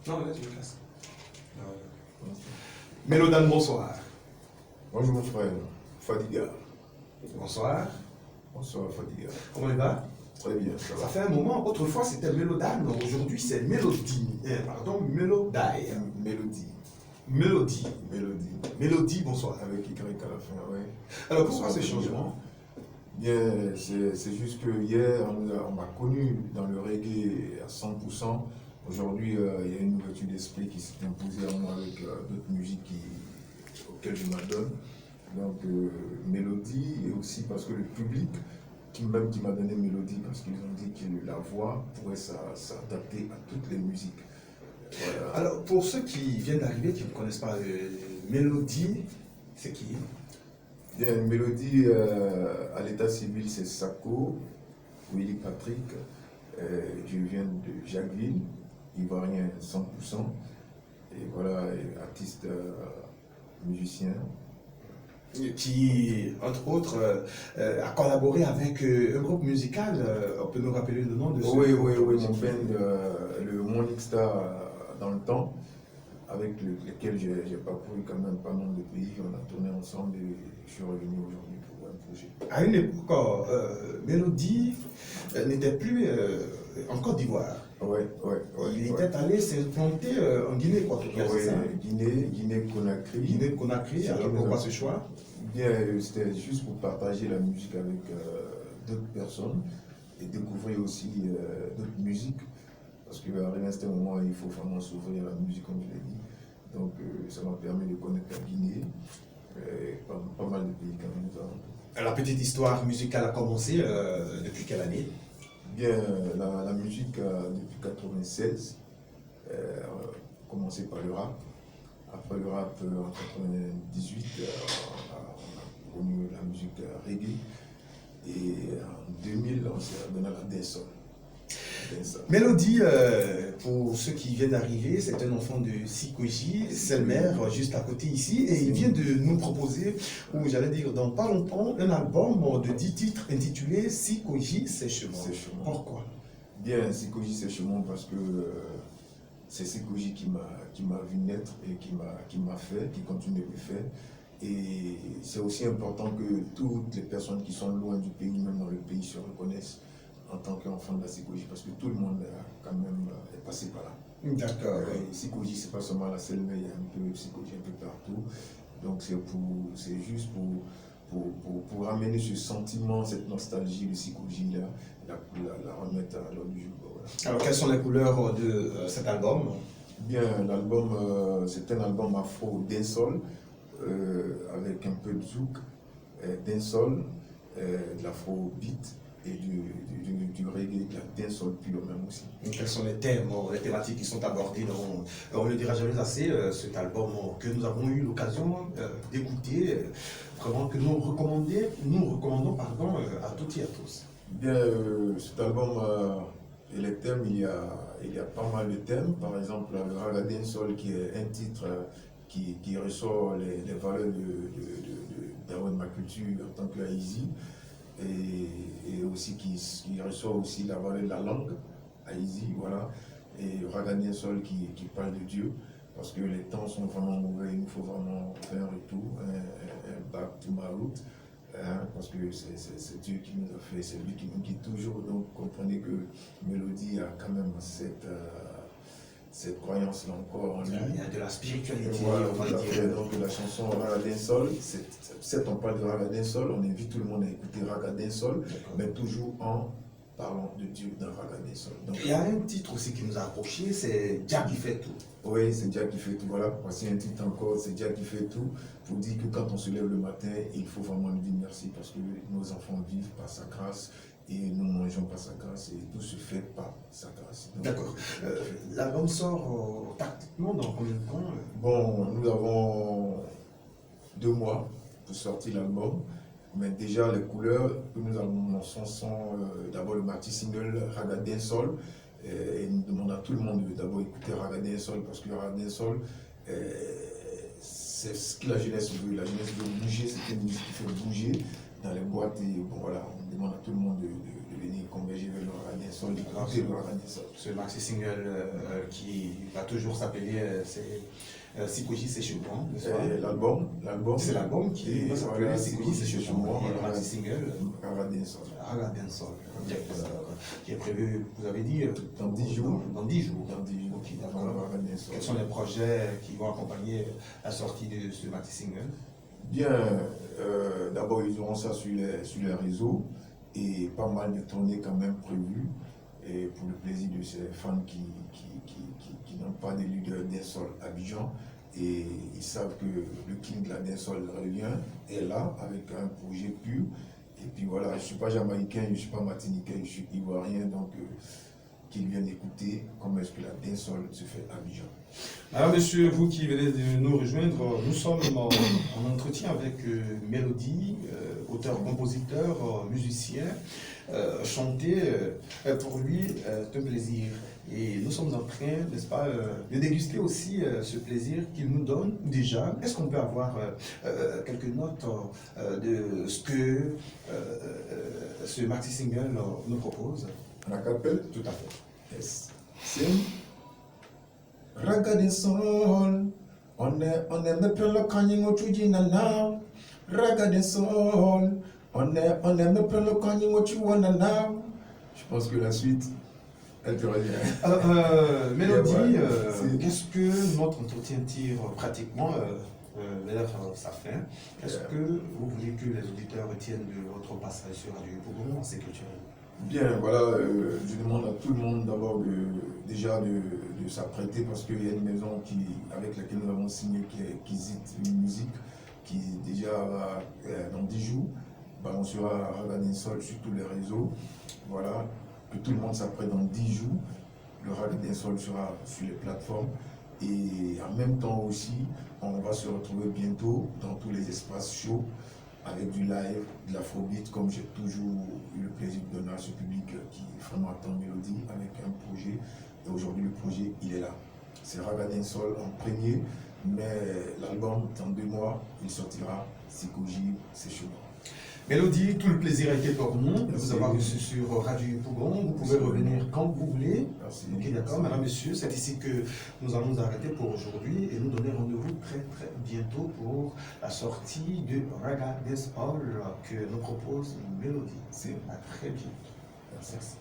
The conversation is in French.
Non, là, tu me casses. Mélodan, bonsoir. Bonjour mon frère, Fadiga. Bonsoir. Bonsoir Fadiga. Comment il va? Très bien, ça Ça va. fait un moment, autrefois c'était Mélodan, aujourd'hui c'est Mélodie. Pardon, Mélodie. Mélodie. Mélodie. Mélodie. Mélodie, bonsoir. Avec Y à la fin, oui. Alors pourquoi ce changement? Bien, c'est juste que hier, on m'a connu dans le reggae à 100%. Aujourd'hui, il y a une ouverture d'esprit qui s'est imposée à moi avec d'autres musiques auxquelles je m'adonne. Donc, Mélodie, et aussi parce que le public, qui m'a donné Mélodie, parce qu'ils ont dit que la voix pourrait s'adapter à toutes les musiques. Voilà. Alors pour ceux qui viennent d'arriver, qui ne connaissent pas Mélodie, c'est qui? Bien, une mélodie à l'état civil, c'est Sako, Willy Patrick. Je viens de Jacquesville, Ivoirien 100%. Et voilà, artiste, musicien. Qui, entre autres, a collaboré avec un groupe musical. On peut nous rappeler le nom de ce Oui, groupe? mon band, le Morning Star dans le temps, avec lequel j'ai parcouru quand même pas mal de pays. On a tourné ensemble et je suis revenu aujourd'hui pour un projet. À une époque, Mélodie n'était plus en Côte d'Ivoire. Il était allé s'implanter en Guinée équatoriale, c'est ça? Guinée-Conakry. Guinée-Conakry, alors pourquoi ce choix? Bien, c'était juste pour partager la musique avec d'autres personnes et découvrir aussi d'autres musiques. Parce qu'à un certain moment, il faut vraiment s'ouvrir à la musique, comme je l'ai dit. Donc, ça m'a permis de connaître la Guinée, pas mal de pays quand même. La petite histoire musicale a commencé depuis quelle année? Bien, la musique depuis 96, commencé par le rap. Après le rap, en 98, on a connu la musique reggae. Et en 2000, on s'est donné à la dancehall. Mélodie, pour ceux qui viennent d'arriver, c'est un enfant de Sikoji, Selmer, juste à côté ici, et il vient de nous proposer, ou j'allais dire dans pas longtemps, un album de 10 titres intitulé Sikoji Sèchement. Pourquoi? Bien, Sikoji Sèchement parce que c'est Sikoji qui m'a vu naître et qui m'a fait, qui continue de me faire. Et c'est aussi important que toutes les personnes qui sont loin du pays, même dans le pays, se reconnaissent en tant qu'enfant de la Sikoji, parce que tout le monde quand même est passé par là. D'accord. Sikoji, c'est pas seulement la Selmer, il y a un peu Sikoji un peu partout. Donc c'est juste pour ramener ce sentiment, cette nostalgie de Sikoji là, la remettre à l'ordre du jour. Voilà. Alors quelles sont les couleurs de cet album? Bien, l'album, c'est un album afro dancehall, avec un peu de zouk, dancehall, de l'afro-beat et du reggae, de la dancehall pure même aussi. Quels sont les thèmes, les thématiques qui sont abordées dans, on ne le dira jamais assez, cet album que nous avons eu l'occasion d'écouter, vraiment que nous recommandons à toutes et à tous? Bien, cet album et les thèmes, il y a pas mal de thèmes. Par exemple, le Raga Dancehall, qui est un titre qui ressort les valeurs de ma culture en tant qu'Haïti, et aussi qui ressort aussi la valeur de la langue, Haïti, voilà. Et le Raga Dancehall qui parle de Dieu, parce que les temps sont vraiment mauvais, il nous faut vraiment faire un retour, un back to my root. Parce que c'est Dieu qui nous a fait, c'est lui qui nous guide toujours. Donc comprenez que Mélodie a quand même cette croyance-là encore en lui. Il y a de la spiritualité. Voilà, on va dire. Donc la chanson Raga Dancehall, certes on parle de Raga Dancehall, on invite tout le monde à écouter Raga Dancehall, mais toujours en parlant de Dieu dans Raga Dancehall. Donc, il y a un titre aussi qui nous a approché, c'est Dia qui fait tout. Oui, c'est Dia qui fait tout. Voilà, voici un titre encore, c'est Dia qui fait tout. Pour dire que quand on se lève le matin, il faut vraiment lui dire merci parce que nos enfants vivent par sa grâce et nous mangeons par sa grâce et tout se fait par sa grâce. D'accord. L'album sort tactiquement dans combien de temps? Bon, nous avons 2 mois pour sortir l'album. Mais déjà, les couleurs que nous annonçons sont d'abord le maxi single Raga Dancehall. Et nous demandons à tout le monde de d'abord écouter Raga Dancehall parce que Raga Dancehall, c'est ce que la jeunesse veut. La jeunesse veut bouger, c'est une musique qui fait bouger dans les boîtes. Et bon, voilà, on demande à tout le monde de venir converger vers le Raga Dancehall, d'écouter le Raga Dancehall. Ce maxi single qui va toujours s'appeler Sikoji c'est chez moi, n'est-ce pas? L'album, c'est l'album qui va s'appeler Sikoji c'est chez moi, et le maxi single Raga Dancehall. Raga Dancehall, qui est prévu, vous avez dit, dans 10 jours. Dans 10 jours. Dans 10 jours. Ok, d'accord. Quels sont les projets qui vont accompagner la sortie de ce maxi single? Bien, d'abord ils auront ça sur les réseaux et pas mal de tournées quand même prévues et pour le plaisir de ces fans qui n'ont pas des leaders dancehall à Abidjan et ils savent que le king de la dancehall revient, est là avec un projet pur et puis voilà, je ne suis pas jamaïcain, je ne suis pas martiniquais, je suis ivoirien donc qu'ils viennent écouter comment est-ce que la dancehall se fait à Abidjan. Alors monsieur, vous qui venez de nous rejoindre, nous sommes en entretien avec Mélodie, auteur-compositeur, musicien. Chanter, pour lui, c'est un plaisir. Et nous sommes en train, n'est-ce pas, de déguster aussi ce plaisir qu'il nous donne déjà. Est-ce qu'on peut avoir quelques notes de ce que ce maxi single nous propose? La capelle? Tout à fait. Yes. C'est Raga Dancehall, on aime plus le canyon au Tujinana. Raga Dancehall, on aime plus le canyon au Tuwanana. Je pense que la suite, elle te revient. Mélodie, qu'est-ce que notre entretien tire pratiquement vers sa fin? Qu'est-ce que vous voulez que les auditeurs retiennent de votre passage sur Radio Pougou en sécurité? Bien, voilà, je demande à tout le monde d'abord déjà de s'apprêter parce qu'il y a une maison avec laquelle nous avons signé qui zite une musique qui déjà dans 10 jours balancera Raga Dancehall sur tous les réseaux. Voilà, que tout le monde s'apprête dans 10 jours. Le Raga Dancehall sera sur les plateformes et en même temps aussi, on va se retrouver bientôt dans tous les espaces chauds avec du live, de l'afrobeat, comme j'ai toujours eu le plaisir de donner à ce public qui vraiment attend Mélodie avec un projet. Et aujourd'hui, le projet, il est là. C'est Raga Dancehall en premier, mais l'album, dans 2 mois, il sortira. Sikoji, c'est chez moi. Mélodie, tout le plaisir a été pour nous de vous avoir reçu sur Radio Pougon. Vous pouvez revenir quand vous voulez. Merci. Ok, d'accord, madame, monsieur, c'est ici que nous allons nous arrêter pour aujourd'hui et nous donner rendez-vous très bientôt pour la sortie de Raga Dancehall que nous propose Mélodie. C'est à très bientôt. Merci.